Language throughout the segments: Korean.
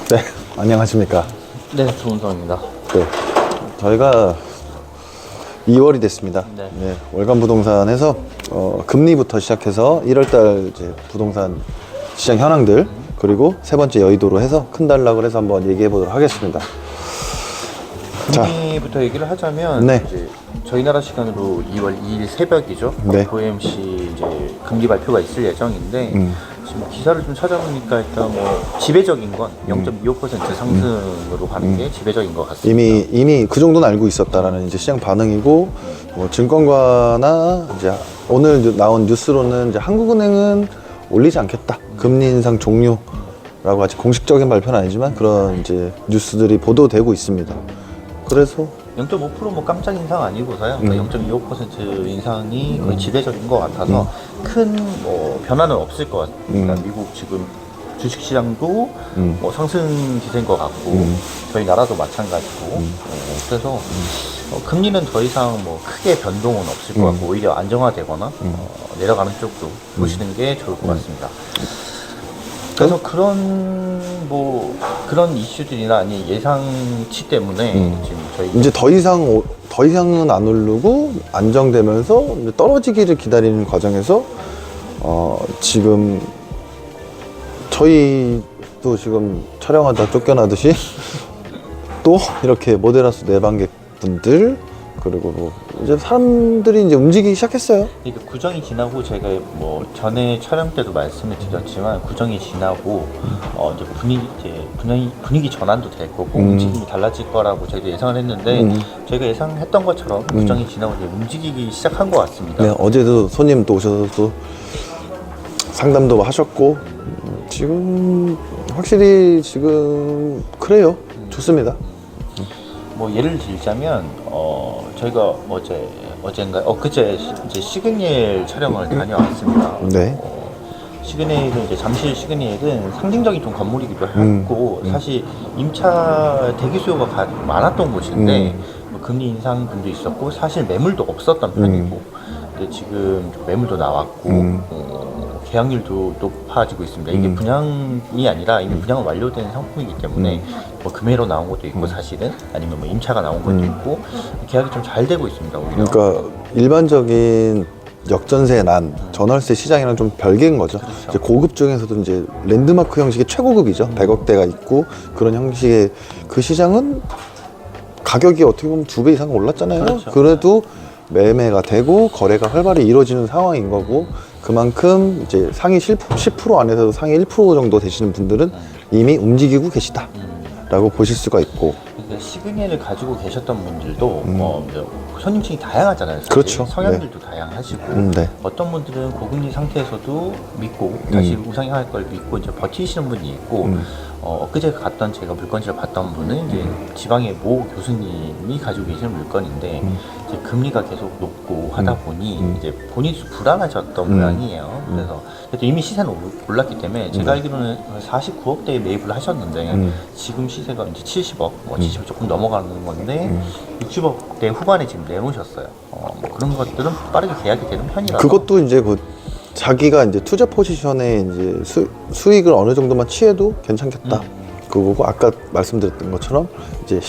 네, 안녕하십니까. 네, 조은성입니다. 네, 저희가 2월이 됐습니다. 네. 네, 월간 부동산에서 금리부터 시작해서 1월달 이제 부동산 시장 현황들 그리고 세 번째 여의도로 해서 큰 단락을 해서 한번 얘기해 보도록 하겠습니다. 금리부터 얘기를 하자면 네. 이제 저희 나라 시간으로 2월 2일 새벽이죠. 네. FOMC 이제 금리 발표가 있을 예정인데 지금 기사를 좀 찾아보니까 일단 뭐 지배적인 건 0.25% 상승으로 가는 게 지배적인 것 같습니다. 이미 그 정도는 알고 있었다라는 이제 시장 반응이고, 뭐 증권가나 이제 오늘 나온 뉴스로는 이제 한국은행은 올리지 않겠다. 금리 인상 종료라고 아직 공식적인 발표는 아니지만 그런 이제 뉴스들이 보도되고 있습니다. 그래서 0.5%뭐 깜짝 인상 아니고서요. 0.25% 인상이 거의 지배적인 것 같아서 큰 뭐 변화는 없을 것 같습니다. 미국 지금 주식시장도 뭐 상승 기세인 것 같고 저희 나라도 마찬가지고 그래서 금리는 더 이상 뭐 크게 변동은 없을 것 같고 오히려 안정화되거나 내려가는 쪽으로 보시는 게 좋을 것 같습니다. 그래서 그런 이슈들이나 아니 예상치 때문에 지금 저희 이제 더 이상은 안 오르고 안정되면서 이제 떨어지기를 기다리는 과정에서 지금 저희도 지금 촬영하다 쫓겨나듯이 또 이렇게 모데라스 내방객분들 그리고 뭐 이제 사람들이 이제 움직이기 시작했어요. 그러니까 구정이 지나고 제가 뭐 전에 촬영 때도 말씀을 드렸지만 구정이 지나고 이제 분위기 전환도 될 거고 움직임이 달라질 거라고 저희도 예상을 했는데 저희가 예상했던 것처럼 구정이 지나고 이제 움직이기 시작한 것 같습니다. 네, 어제도 손님 또 오셔서 또 상담도 하셨고 지금 확실히 지금 그래요. 좋습니다. 뭐 예를 들자면 저희가 엊그제 이제 시그니엘 촬영을 다녀왔습니다. 네. 시그니엘은 이제 잠실 시그니엘은 상징적인 좀 건물이기도 하고 사실 임차 대기 수요가 많았던 곳인데 뭐 금리 인상분도 있었고 사실 매물도 없었던 편이고 근데 지금 좀 매물도 나왔고 계약률도 높아지고 있습니다. 이게 분양이 아니라 이미 분양은 완료된 상품이기 때문에 뭐 금매로 나온 것도 있고 사실은 아니면 뭐 임차가 나온 것도 있고 계약이 좀 잘 되고 있습니다. 오히려. 그러니까 일반적인 역전세 난 전월세 시장이랑 좀 별개인 거죠. 그렇죠. 이제 고급 중에서도 이제 랜드마크 형식의 최고급이죠. 100억대가 있고 그런 형식의 그 시장은 가격이 어떻게 보면 2배 이상 올랐잖아요. 그렇죠. 그래도 매매가 되고 거래가 활발히 이루어지는 상황인 거고 그만큼 이제 상위 10% 안에서도 상위 1% 정도 되시는 분들은 이미 움직이고 계시다 라고 보실 수가 있고 그러니까 시그니엘을 가지고 계셨던 분들도 이제 손님층이 다양하잖아요. 사실. 그렇죠. 성향들도 다양하시고 네. 어떤 분들은 고금리 상태에서도 믿고 다시 우상향할 걸 믿고 이제 버티시는 분이 있고 엊그제 갔던 제가 물건지를 봤던 분은 이제 지방의 모 교수님이 가지고 계시는 물건인데 이제 금리가 계속 높고 하다 보니 이제 본인도 불안하셨던 모양이에요. 그래서 이미 시세는 올랐기 때문에 제가 알기로는 49억대에 매입을 하셨는데 지금 시세가 이제 70억, 뭐 70억 조금 넘어가는 건데 60억대 후반에 지금 내놓으셨어요. 뭐 그런 것들은 빠르게 계약이 되는 편이라서 그것도 이제 자기가 이제 투자 포지션에 이제 수익을 어느 정도만 취해도 괜찮겠다. 그거고 아까 말씀드렸던 것처럼 이제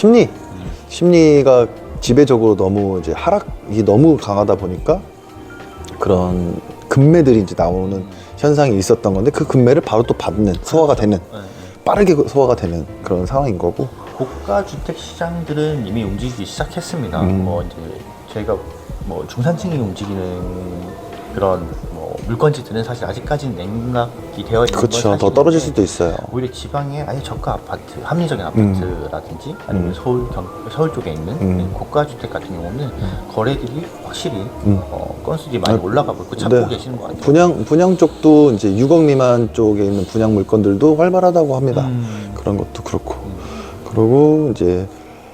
심리가 지배적으로 너무 이제 하락이 너무 강하다 보니까 그런 금매들이 이제 나오는 현상이 있었던 건데 그 금매를 바로 또 받는 소화가 되는 빠르게 소화가 되는 그런 상황인 거고 고가 주택 시장들은 이미 움직이기 시작했습니다. 뭐 이제 저희가 뭐 중산층이 움직이는 그런 뭐 물건지들은 사실 아직까지는 냉각이 되어 있는 그렇죠. 더 떨어질 수도 있어요. 오히려 지방에 아예 저가 아파트, 합리적인 아파트라든지 아니면 서울 쪽에 있는 고가 주택 같은 경우는 거래들이 확실히 건수들이 많이 올라가고 있고 찾고 네. 계시는 것 같아요. 분양 쪽도 이제 6억 미만 쪽에 있는 분양 물건들도 활발하다고 합니다. 그런 것도 그렇고. 그리고 이제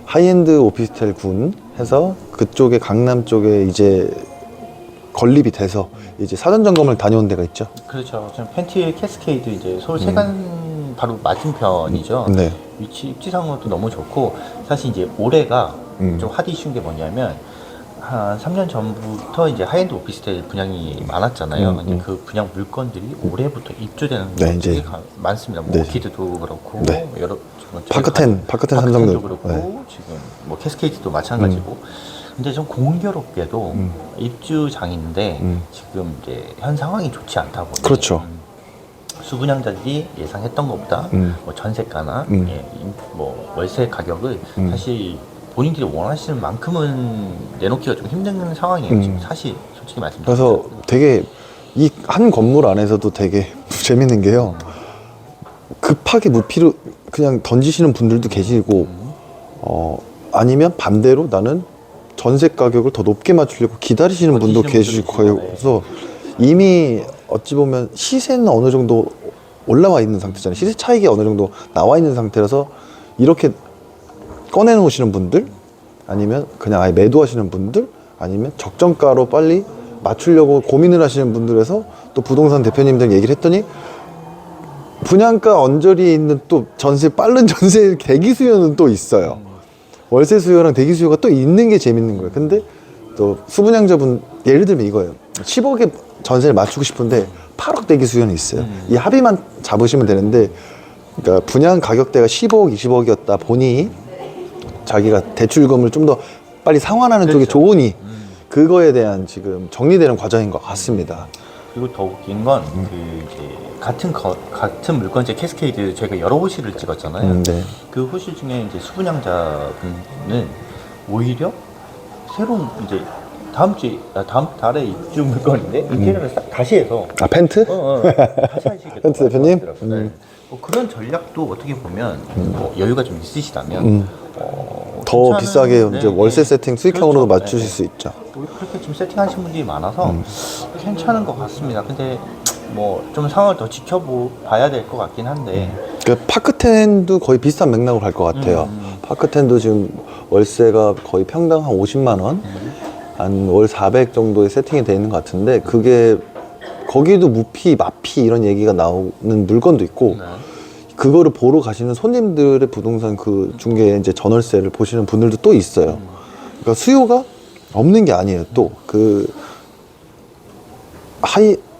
하이엔드 오피스텔 군 해서 그쪽에 강남 쪽에 이제 건립이 돼서 이제 사전 점검을 다녀온 데가 있죠. 그렇죠. 지금 펜틸 캐스케이드 이제 서울 세관 바로 맞은편이죠. 네. 위치 입지상으로도 너무 좋고 사실 이제 올해가 좀 핫 이슈인 게 뭐냐면 한 3년 전부터 이제 하이엔드 오피스텔 분양이 많았잖아요. 근데 그 분양 물건들이 올해부터 입주되는 네, 것들이 이제. 많습니다. 뭐 네. 오키드도 그렇고 네. 여러 지금 파크텐 파크텐도 삼성도 그렇고 네. 지금 뭐 캐스케이드도 마찬가지고. 근데 좀 공교롭게도 입주장인데 지금 이제 현 상황이 좋지 않다 보니 그렇죠. 수분양자들이 예상했던 것보다 뭐 전세가나 뭐 월세 가격을 사실 본인들이 원하시는 만큼은 내놓기가 좀 힘든 상황이에요. 지금 사실 솔직히 말씀드리면. 그래서 되게 이 한 건물 안에서도 되게 재밌는 게요. 급하게 무피로 그냥 던지시는 분들도 계시고, 아니면 반대로 나는 전세 가격을 더 높게 맞추려고 기다리시는 분도 버티시는 계시고, 분들도 그래서 이미 어찌 보면 시세는 어느 정도 올라와 있는 상태잖아요. 시세 차익이 어느 정도 나와 있는 상태라서 이렇게 꺼내놓으시는 분들, 아니면 그냥 아예 매도하시는 분들, 아니면 적정가로 빨리 맞추려고 고민을 하시는 분들에서 또 부동산 대표님들 얘기를 했더니 분양가 언저리에 있는 또 전세, 빠른 전세 대기 수요는 또 있어요. 월세 수요랑 대기 수요가 또 있는 게 재밌는 거예요. 근데 또 수분양자분, 예를 들면 이거예요. 10억에 전세를 맞추고 싶은데 8억 대기 수요는 있어요. 이 합의만 잡으시면 되는데, 그러니까 분양 가격대가 15억, 20억이었다 보니 자기가 대출금을 좀 더 빨리 상환하는 쪽이 그렇죠. 좋으니 그거에 대한 지금 정리되는 과정인 것 같습니다. 그리고 더 웃긴 건 그 이제 같은 물건제 캐스케이드 저희가 여러 호실을 찍었잖아요. 네. 그 호실 중에 이제 수분양자분은 오히려 새로운 이제 다음 달에 입주 물건인데 인테리어를 싹 다시 해서 아, 펜트? 다시 하시겠다고 펜트 대표님? 하시더라고요. 네. 뭐 그런 전략도 어떻게 보면 뭐 여유가 좀 있으시다면 더 괜찮은, 비싸게 네, 이제 월세 네. 세팅 수익형으로도 그렇죠. 맞추실 네. 수 있죠. 그렇게 지금 세팅하신 분들이 많아서 괜찮은 것 같습니다. 근데 뭐 좀 상황을 더 지켜봐야 될 것 같긴 한데 그 파크텐도 거의 비슷한 맥락으로 갈 것 같아요. 파크텐도 지금 월세가 거의 평당 한 50만 원, 한 월 400 정도의 세팅이 돼 있는 것 같은데, 그게 거기도 무피, 마피 이런 얘기가 나오는 물건도 있고, 네. 그거를 보러 가시는 손님들의 부동산 그 중개 이제 전월세를 보시는 분들도 또 있어요. 그러니까 수요가 없는 게 아니에요. 또 그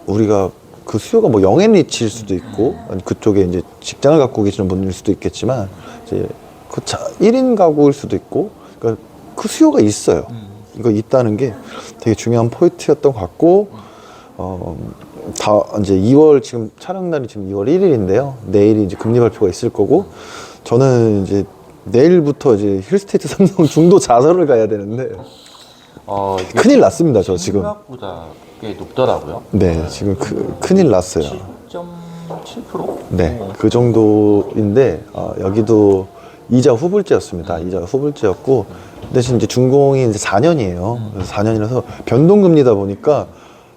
우리가 그 수요가 뭐 영앤리치일 수도 있고, 아니 그쪽에 이제 직장을 갖고 계시는 분일 수도 있겠지만, 이제 그 1인 가구일 수도 있고, 그러니까 그 수요가 있어요. 이거 있다는 게 되게 중요한 포인트였던 것 같고, 다 이제 2월, 지금 촬영 날이 지금 2월 1일인데요. 내일이 이제 금리 발표가 있을 거고, 저는 이제 내일부터 이제 힐스테이트 삼성 중도 자설을 가야 되는데 이게 큰일 났습니다. 저 지금. 생각보다 꽤 높더라고요. 네, 지금 큰일 났어요. 7.7%? 네, 그 정도인데, 여기도 이자 후불제였습니다. 이자 후불제였고, 대신 이제 준공이 이제 4년이에요. 그래서 4년이라서 변동금리다 보니까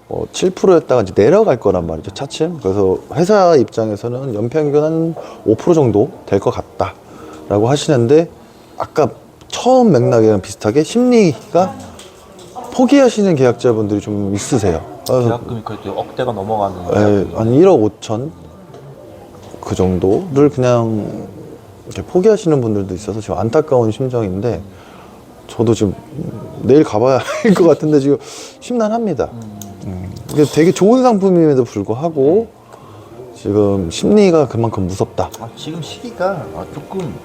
7%였다가 이제 내려갈 거란 말이죠, 차츰. 그래서 회사 입장에서는 연평균 한 5% 정도 될 것 같다라고 하시는데, 아까 처음 맥락이랑 비슷하게 심리가 포기하시는 계약자분들이 좀 있으세요. 계약금이 그래도 억대가 넘어가는 한 1억 5천 그 정도를 그냥 이렇게 포기하시는 분들도 있어서 지금 안타까운 심정인데, 저도 지금 내일 가봐야 할 것 같은데 지금 심란합니다. 이게 되게 좋은 상품임에도 불구하고 지금 심리가 그만큼 무섭다. 지금 시기가 조금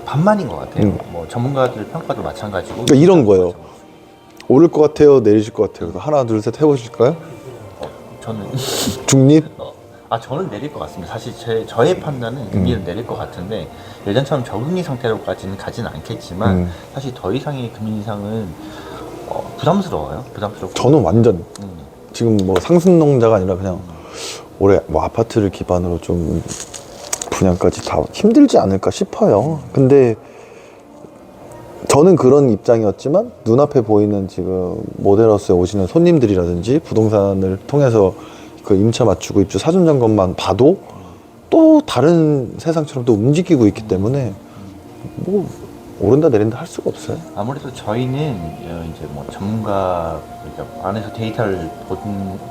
반만인 것 같아요. 뭐 전문가들 평가도 마찬가지고. 그러니까 이런 거예요. 오를 것 같아요, 내리실 것 같아요. 그래서 하나, 둘, 셋 해보실까요? 저는 중립? 저는 내릴 것 같습니다. 사실 저의 판단은 금리는 내릴 것 같은데, 예전처럼 저금리 상태로까지는 가지는 않겠지만 사실 더 이상의 금리 인상은 부담스러워요. 부담스럽고. 저는 완전 지금 뭐 상승농자가 아니라 그냥 올해 뭐 아파트를 기반으로 좀 분양까지 다 힘들지 않을까 싶어요. 근데 저는 그런 입장이었지만 눈앞에 보이는 지금 모델하우스에 오시는 손님들이라든지 부동산을 통해서 그 임차 맞추고 입주 사전 점검만 봐도 또 다른 세상처럼 또 움직이고 있기 때문에 뭐 오른다 내린다 할 수가 없어요. 아무래도 저희는 이제 뭐 전문가 그러니까 안에서 데이터를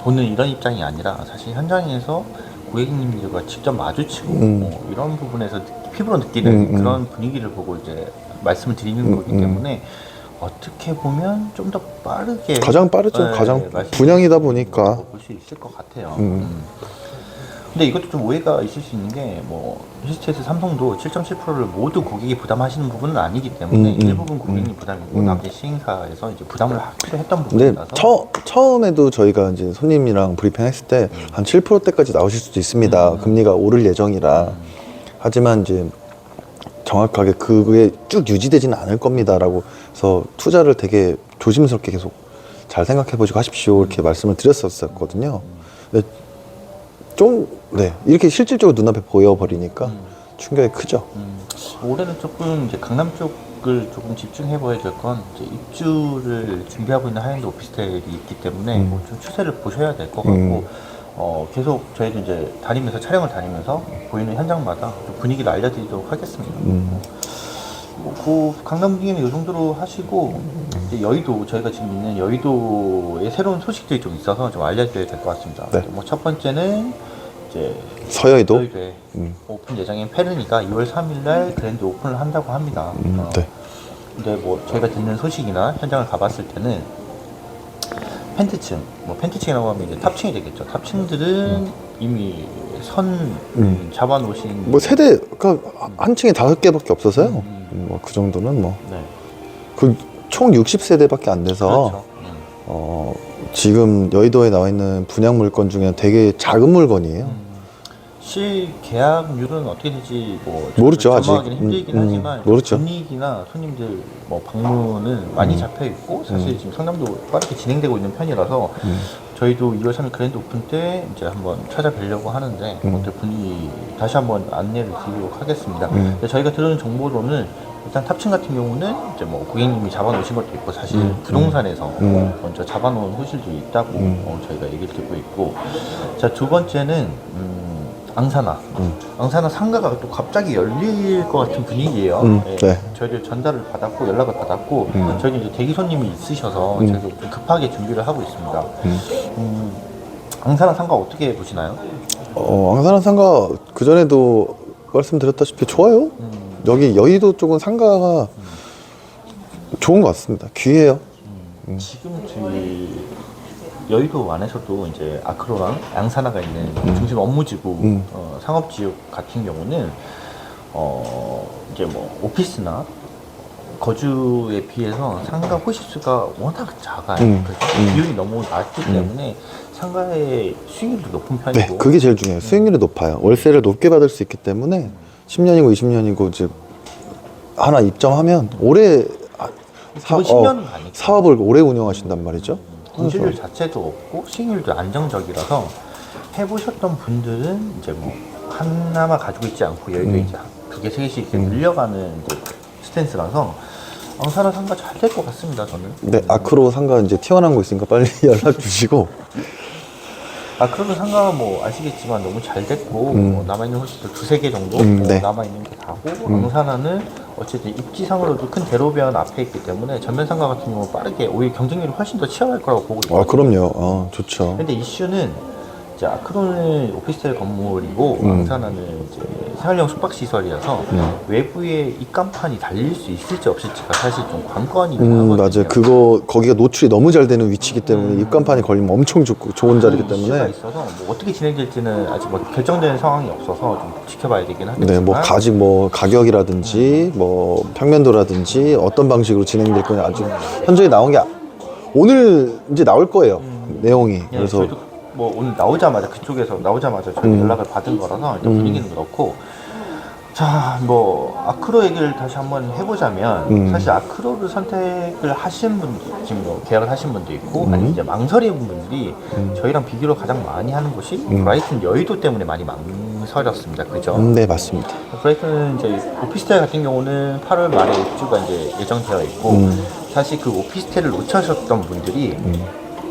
보는 이런 입장이 아니라 사실 현장에서 고객님들과 직접 마주치고 뭐 이런 부분에서 피부로 느끼는 그런 분위기를 보고 이제 말씀을 드리는 거기 때문에 어떻게 보면 좀 더 빠르게 가장 빠르죠. 네, 가장 말씀해 분양이다 주신 보니까. 거 볼 수 있을 것 같아요. 근데 이것도 좀 오해가 있을 수 있는 게 뭐 히스테스 삼성도 7.7%를 모두 고객이 부담하시는 부분은 아니기 때문에 일부분 고객이 부담이고 나머지 시행사에서 이제 부담을 확실히 했던 근데 부분이라서 처음에도 저희가 이제 손님이랑 브리핑했을 때 한 7%대까지 나오실 수도 있습니다. 금리가 오를 예정이라. 하지만 이제 정확하게 그게 쭉 유지되지는 않을 겁니다라고 해서 투자를 되게 조심스럽게 계속 잘 생각해 보시고 하십시오 이렇게 말씀을 드렸었거든요. 근데 좀 네, 이렇게 실질적으로 눈앞에 보여버리니까 충격이 크죠. 올해는 조금 이제 강남 쪽을 조금 집중해 봐야 될 건 이제 입주를 준비하고 있는 하이엔드 오피스텔이 있기 때문에 뭐좀 추세를 보셔야 될 것 같고 계속 저희도 이제 다니면서 촬영을 다니면서 보이는 현장마다 좀 분위기를 알려드리도록 하겠습니다. 그 강남 분위기는 이 정도로 하시고 이제 여의도 저희가 지금 있는 여의도에 새로운 소식들이 좀 있어서 좀 알려드려야 될 것 같습니다. 네. 뭐 첫 번째는 이제 서여의도. 여의도에 오픈 예정인 페르니가 2월 3일날 그랜드 오픈을 한다고 합니다. 네. 근데 뭐 저희가 듣는 소식이나 현장을 가봤을 때는 펜트층, 뭐 펜트층이라고 하면 이제 탑층이 되겠죠. 탑층들은 이미 선 잡아놓으신 뭐 세대가 한 층에 5개밖에 없어서요. 뭐 그 정도는 뭐 네. 그 총 60세대밖에 안 돼서 그렇죠. 지금 여의도에 나와 있는 분양 물건 중에 되게 작은 물건이에요. 실 계약률은 어떻게 되지 뭐 모르죠, 아직. 전망하기는 힘들긴 하지만 모르죠. 분위기나 손님들 뭐 방문은 많이 잡혀 있고 사실 지금 상담도 빠르게 진행되고 있는 편이라서 저희도 2월 3일 그랜드 오픈 때 이제 한번 찾아뵈려고 하는데 어때 분위기 다시 한번 안내를 드리도록 하겠습니다. 근데 저희가 들은 정보로는 일단 탑층 같은 경우는 이제 뭐 고객님이 잡아놓으신 것도 있고 사실 부동산에서 먼저 잡아놓은 호실도 있다고 저희가 얘기를 듣고 있고 자 두 번째는 앙사나 앙사나 상가가 또 갑자기 열릴 것 같은 분위기예요. 네. 저희들 전달을 받았고 연락을 받았고 저희는 이제 대기 손님이 있으셔서 저희가 좀 급하게 준비를 하고 있습니다. 앙사나 상가 어떻게 보시나요? 앙산한 상가 그 전에도 말씀드렸다시피 좋아요. 여기 여의도 쪽은 상가가 좋은 것 같습니다. 귀해요. 지금 저희 여의도 안에서도 이제 아크로랑 앙사나가 있는 중심 업무지구 상업지역 같은 경우는 이제 뭐 오피스나 거주에 비해서 상가 호실수가 워낙 작아요. 그래서 비율이 너무 낮기 때문에 상가의 수익률도 높은 네, 편이고 그게 제일 중요해요. 수익률이 높아요. 월세를 높게 받을 수 있기 때문에 10년이고 20년이고 이제 하나 입점하면 오래 기본 10년은 가니까 사업을 오래 운영하신단 말이죠. 공실률 자체도 없고 수익률도 안정적이라서 해보셨던 분들은 이제 뭐 하나만 가지고 있지 않고 여의도에 이제 2개, 3개씩 이렇게 늘려가는 이제 스탠스라서 앙사나 상가 잘 될 것 같습니다, 저는. 네, 아크로 상가 이제 튀어나온 거 있으니까 빨리 연락 주시고. 아크로는 상가 뭐 아시겠지만 너무 잘 됐고 뭐 남아있는 호실도 2-3개 정도 네. 남아있는 게 다고 앙사나는 어쨌든 입지상으로도 큰 대로변 앞에 있기 때문에 전면 상가 같은 경우 빠르게 오히려 경쟁률이 훨씬 더 치열할 거라고 보고 있거든요. 그럼요. 좋죠. 근데 이슈는 이제 아크로는 오피스텔 건물이고 앙사나는 이제 생활용 숙박시설이라서 외부에 입간판이 달릴 수 있을지 없을지가 사실 좀 관건이긴 하거든요. 맞아요. 거기가 노출이 너무 잘 되는 위치이기 때문에 입간판이 걸리면 엄청 좋은 자리이기 이슈가 때문에. 있어서 뭐 어떻게 진행될지는 아직 뭐 결정된 상황이 없어서 좀 지켜봐야 되긴 하겠지만 네, 뭐 아직 뭐 가격이라든지 뭐 평면도라든지 어떤 방식으로 진행될 거냐 아직 현저히 나온 게 오늘 이제 나올 거예요. 내용이. 네, 그래서 저희도 뭐 오늘 나오자마자 그쪽에서 나오자마자 저희 연락을 받은 거라서 일단 분위기는 그렇고 자 뭐 아크로 얘기를 다시 한번 해보자면 사실 아크로를 선택을 하신 분 지금 뭐 계약을 하신 분도 있고 아니면 이제 망설이는 분들이 저희랑 비교를 가장 많이 하는 곳이 브라이튼 여의도 때문에 많이 망설였습니다. 그죠? 네, 맞습니다. 브라이튼 이제 오피스텔 같은 경우는 8월 말에 입주가 이제 예정되어 있고 사실 그 오피스텔을 놓쳐셨던 분들이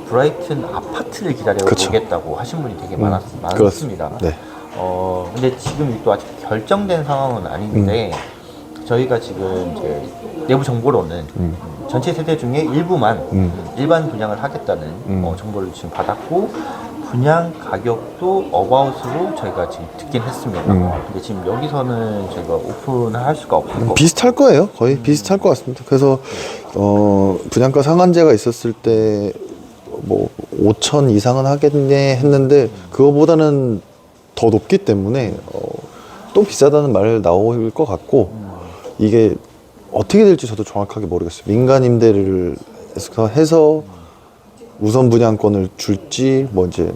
브라이튼 아파트를 기다려 그쵸. 보겠다고 하신 분이 되게 많습니다. 그렇습니다. 네. 근데 지금 또 아직 결정된 상황은 아닌데 저희가 지금 이제 내부 정보로는 전체 세대 중에 일부만 일반 분양을 하겠다는 정보를 지금 받았고 분양 가격도 어바웃으로 저희가 지금 듣긴 했습니다. 근데 지금 여기서는 저희가 오픈을 할 수가 없고 비슷할 거예요. 거의 비슷할 것 같습니다. 그래서 분양가 상한제가 있었을 때 뭐 5천 이상은 하겠네 했는데 그거보다는 더 높기 때문에 또 비싸다는 말 나올 것 같고 이게 어떻게 될지 저도 정확하게 모르겠어요. 민간 임대를 해서 우선 분양권을 줄지 뭐 이제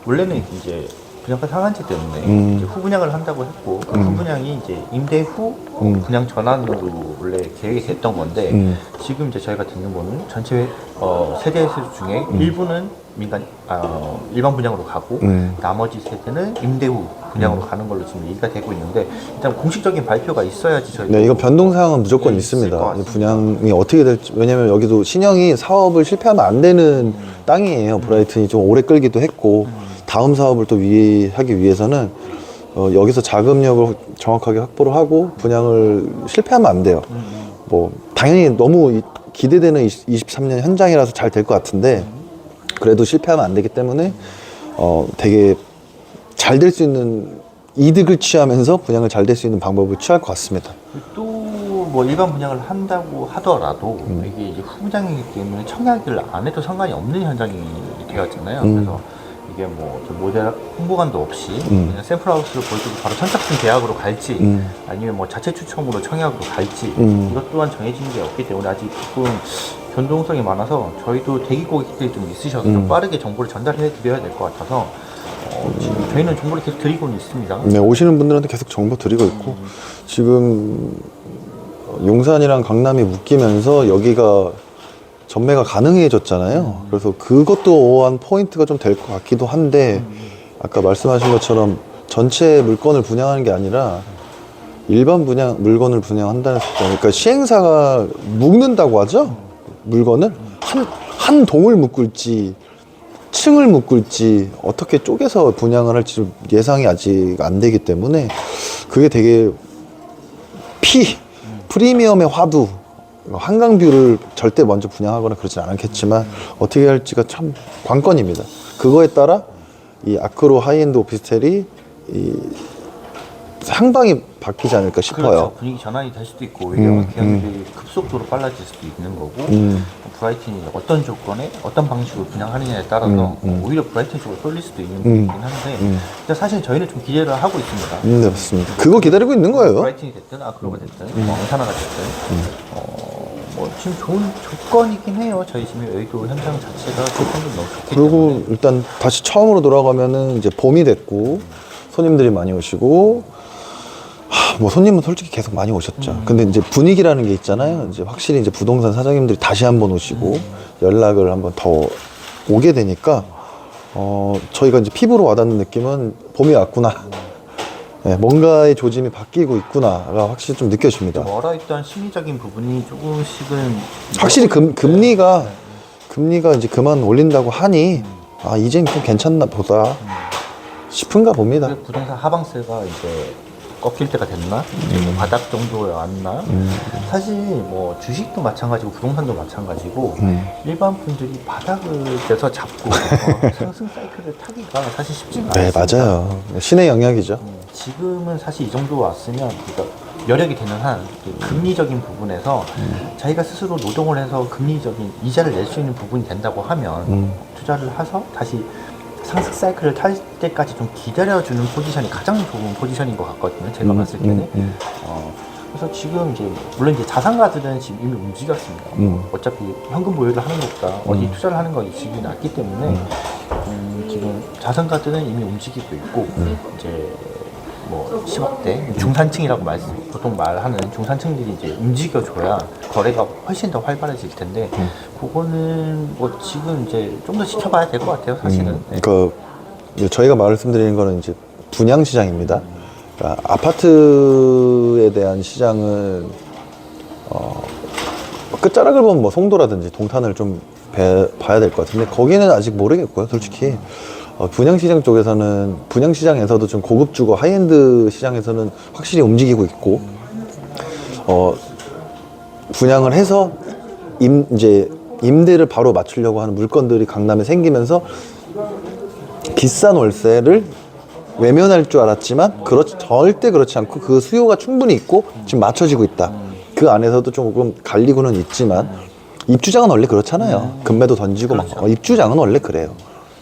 원래는 이제 분양가 상한제 때문에 이제 후분양을 한다고 했고 그 후분양이 이제 임대 후 분양 전환으로 원래 계획이 됐던 건데 지금 이제 저희가 듣는 거는 전체 세대 중에 일부는 일반 분양으로 가고 나머지 세대는 임대 후 분양으로 가는 걸로 지금 얘기가 되고 있는데 일단 공식적인 발표가 있어야지 저희 네, 이거 변동 사항은 무조건 있습니다. 이 분양이 어떻게 될지 왜냐면 여기도 신형이 사업을 실패하면 안 되는 땅이에요. 브라이튼이 좀 오래 끌기도 했고 다음 사업을 또 하기 위해서는 여기서 자금력을 정확하게 확보를 하고 분양을 실패하면 안 돼요. 뭐 당연히 너무 기대되는 23년 현장이라서 잘 될 것 같은데 그래도 실패하면 안 되기 때문에 되게 잘 될 수 있는 이득을 취하면서 분양을 잘 될 수 있는 방법을 취할 것 같습니다. 또 뭐 일반 분양을 한다고 하더라도 이게 이제 후분양이기 때문에 청약을 안 해도 상관이 없는 현장이 되었잖아요. 그래서 이게 뭐 모델 홍보관도 없이 그냥 샘플하우스를 보여주고 바로 선착순 계약으로 갈지 아니면 뭐 자체 추첨으로 청약으로 갈지 이것 또한 정해진 게 없기 때문에 아직 조금 변동성이 많아서 저희도 대기 고객들이 좀 있으셔서 좀 빠르게 정보를 전달해 드려야 될 것 같아서 지금 저희는 정보를 계속 드리고는 있습니다. 네, 오시는 분들한테 계속 정보 드리고 있고 지금 용산이랑 강남이 묶이면서 여기가 전매가 가능해졌잖아요. 그래서 그것도 한 포인트가 좀 될 것 같기도 한데 아까 말씀하신 것처럼 전체 물건을 분양하는 게 아니라 일반 물건을 분양한다는 때 그러니까 시행사가 묶는다고 하죠. 물건을 한 동을 묶을지 층을 묶을지 어떻게 쪼개서 분양을 할지 예상이 아직 안 되기 때문에 그게 되게 프리미엄의 화두 한강뷰를 절대 먼저 분양하거나 그러진 않겠지만 어떻게 할지가 참 관건입니다. 그거에 따라 이 아크로 하이엔드 오피스텔이 이 상당히 바뀌지 않을까 싶어요. 그렇죠. 분위기 전환이 될 수도 있고 오히려 계약들이 급속도로 빨라질 수도 있는 거고 브라이튼이 어떤 조건에 어떤 방식으로 분양하느냐에 따라서 오히려 브라이튼 쪽으로 쏠릴 수도 있는 부분이긴 한데 근데 사실 저희는 좀 기대를 하고 있습니다. 네, 맞습니다. 그거 기다리고 있는 거예요. 브라이튼이 됐든 아크로가 됐든 원산화가 됐든 뭐 지금 좋은 조건이긴 해요. 저희 지금 여의도 현장 자체가 조건도 너무 좋기 그리고 때문에 일단 다시 처음으로 돌아가면은 이제 봄이 됐고 손님들이 많이 오시고 뭐 손님은 솔직히 계속 많이 오셨죠. 근데 이제 분위기라는 게 있잖아요. 이제 확실히 이제 부동산 사장님들이 다시 한번 오시고 연락을 한번 더 오게 되니까 저희가 이제 피부로 와닿는 느낌은 봄이 왔구나. 네, 뭔가의 조짐이 바뀌고 있구나가 확실히 좀 느껴집니다. 얼어있던 심리적인 부분이 조금씩은 확실히 금리가 이제 그만 올린다고 하니 아 이젠 좀 괜찮나 보다 싶은가 봅니다. 그래서 부동산 하방세가 이제 꺾일 때가 됐나? 이제 뭐 바닥 정도에 왔나? 사실 뭐 주식도 마찬가지고 부동산도 마찬가지고 일반 분들이 바닥을 떼서 잡고 상승 사이클을 타기가 사실 쉽지가 네 않습니다. 맞아요. 신의 영역이죠. 지금은 사실 이 정도 왔으면 그러니까 여력이 되는 한 금리적인 부분에서 자기가 스스로 노동을 해서 금리적인 이자를 낼 수 있는 부분이 된다고 하면 투자를 해서 다시 상승 사이클을 탈 때까지 좀 기다려주는 포지션이 가장 좋은 포지션인 것 같거든요. 제가 봤을 때는. 그래서 지금 이제 물론 이제 자산가들은 지금 이미 움직였습니다. 어차피 현금 보유를 하는 것보다 어디 투자를 하는 것이 지금 낫기 때문에 지금 자산가들은 이미 움직이고 있고 이제 뭐 10억대 중산층이라고 보통 말하는 중산층들이 이제 움직여줘야 거래가 훨씬 더 활발해질 텐데 그거는 뭐 지금 이제 좀 더 지켜봐야 될 것 같아요 사실은. 네. 그러니까 저희가 말씀드리는 거는 이제 분양 시장입니다. 그러니까 아파트에 대한 시장은 끝자락을 보면 뭐 송도라든지 동탄을 좀 봐야 될 것 같은데 거기는 아직 모르겠고요 솔직히. 분양시장 쪽에서는 분양시장에서도 좀 고급주고 하이엔드 시장에서는 확실히 움직이고 있고 분양을 해서 이제 임대를 바로 맞추려고 하는 물건들이 강남에 생기면서 비싼 월세를 외면할 줄 알았지만 절대 그렇지 않고 그 수요가 충분히 있고 지금 맞춰지고 있다. 그 안에서도 조금 갈리고는 있지만 입주장은 원래 그렇잖아요. 금매도 던지고 막 입주장은 원래 그래요.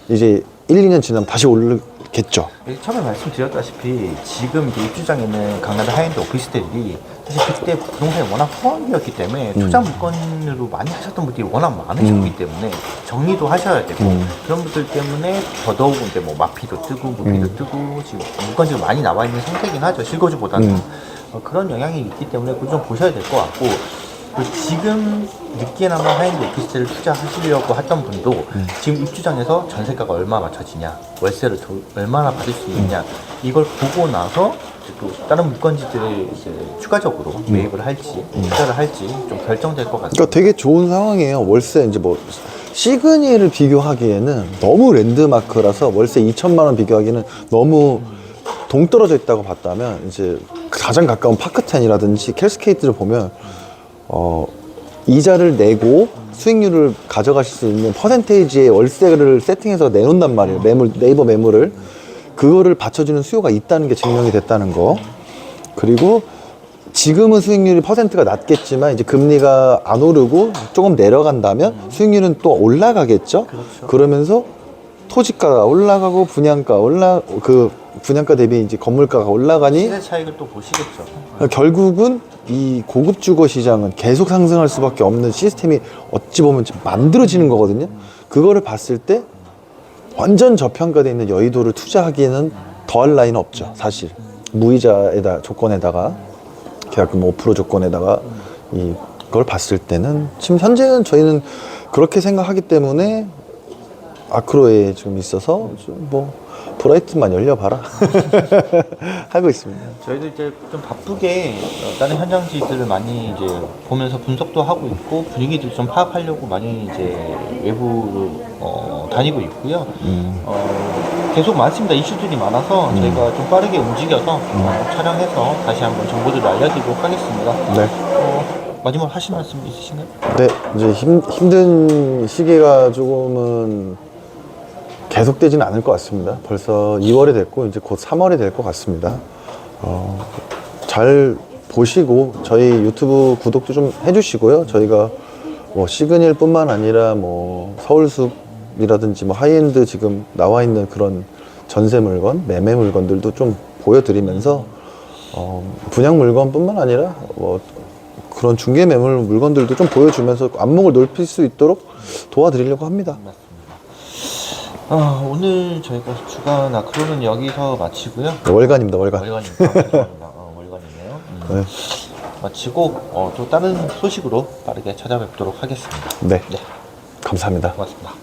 이제 1, 2년 지나면 다시 오르겠죠. 처음에 말씀드렸다시피 지금 이제 입주장에는 강남의 하이엔드 오피스텔이 사실 그때 부동산이 워낙 호황이었기 때문에 투자 물건으로 많이 하셨던 분들이 워낙 많으셨기 때문에 정리도 하셔야 되고 그런 분들 때문에 더더욱 이제 뭐 마피도 뜨고 무피도 뜨고 지금 물건지가 많이 나와 있는 상태긴 하죠. 실거주보다는 그런 영향이 있기 때문에 그걸 좀 보셔야 될 것 같고 그리고 지금 늦게나마 하이엔드 오피스텔을 투자하시려고 했던 분도 지금 입주장에서 전세가가 얼마 맞춰지냐 월세를 얼마나 받을 수 있느냐 이걸 보고 나서 또 다른 물건지들을 이제 추가적으로 매입을 할지 투자를 할지 좀 결정될 것 같아요. 그러니까 되게 좋은 상황이에요. 월세 이제 뭐 시그니를 비교하기에는 너무 랜드마크라서 월세 2천만 원 비교하기는 너무 동떨어져 있다고 봤다면 이제 가장 가까운 파크텐이라든지 캘스케이트를 보면 이자를 내고 수익률을 가져가실 수 있는 퍼센테이지의 월세를 세팅해서 내놓는단 말이에요. 네이버 매물을. 그거를 받쳐주는 수요가 있다는 게 증명이 됐다는 거. 그리고 지금은 수익률이 퍼센트가 낮겠지만 이제 금리가 안 오르고 조금 내려간다면 수익률은 또 올라가겠죠. 그렇죠. 그러면서 토지가가 올라가고 그 분양가 대비 이제 건물가가 올라가니 시세 차익을 또 보시겠죠. 결국은 이 고급 주거 시장은 계속 상승할 수밖에 없는 시스템이 어찌 보면 지금 만들어지는 거거든요. 그거를 봤을 때 완전 저평가되어 있는 여의도를 투자하기에는 더할 나위는 없죠. 사실 무이자에다 조건에다가 계약금 5% 조건에다가 이걸 봤을 때는 지금 현재는 저희는 그렇게 생각하기 때문에 아크로에 지금 있어서 좀 뭐 브라이트만 열려봐라 하고 있습니다. 저희도 이제 좀 바쁘게 다른 현장지들을 많이 이제 보면서 분석도 하고 있고 분위기도 좀 파악하려고 많이 이제 외부로 다니고 있고요. 계속 많습니다. 이슈들이 많아서 저희가 좀 빠르게 움직여서 촬영해서 다시 한번 정보들을 알려드리도록 하겠습니다. 네. 마지막 하실 말씀 있으신가요? 네, 이제 힘든 시기가 조금은 계속되지는 않을 것 같습니다. 벌써 2월이 됐고 이제 곧 3월이 될 것 같습니다. 잘 보시고 저희 유튜브 구독도 좀 해주시고요. 저희가 뭐 시그닐 뿐만 아니라 뭐 서울숲이라든지 뭐 하이엔드 지금 나와 있는 그런 전세 물건, 매매 물건들도 좀 보여드리면서 분양 물건뿐만 아니라 뭐 그런 중개 매물 물건들도 좀 보여주면서 안목을 넓힐 수 있도록 도와드리려고 합니다. 오늘 저희가 주간 아크로는 여기서 마치고요. 월간입니다, 월간. 월간입니다. 월간이네요. 네. 마치고 또 다른 소식으로 빠르게 찾아뵙도록 하겠습니다. 네. 감사합니다. 고맙습니다.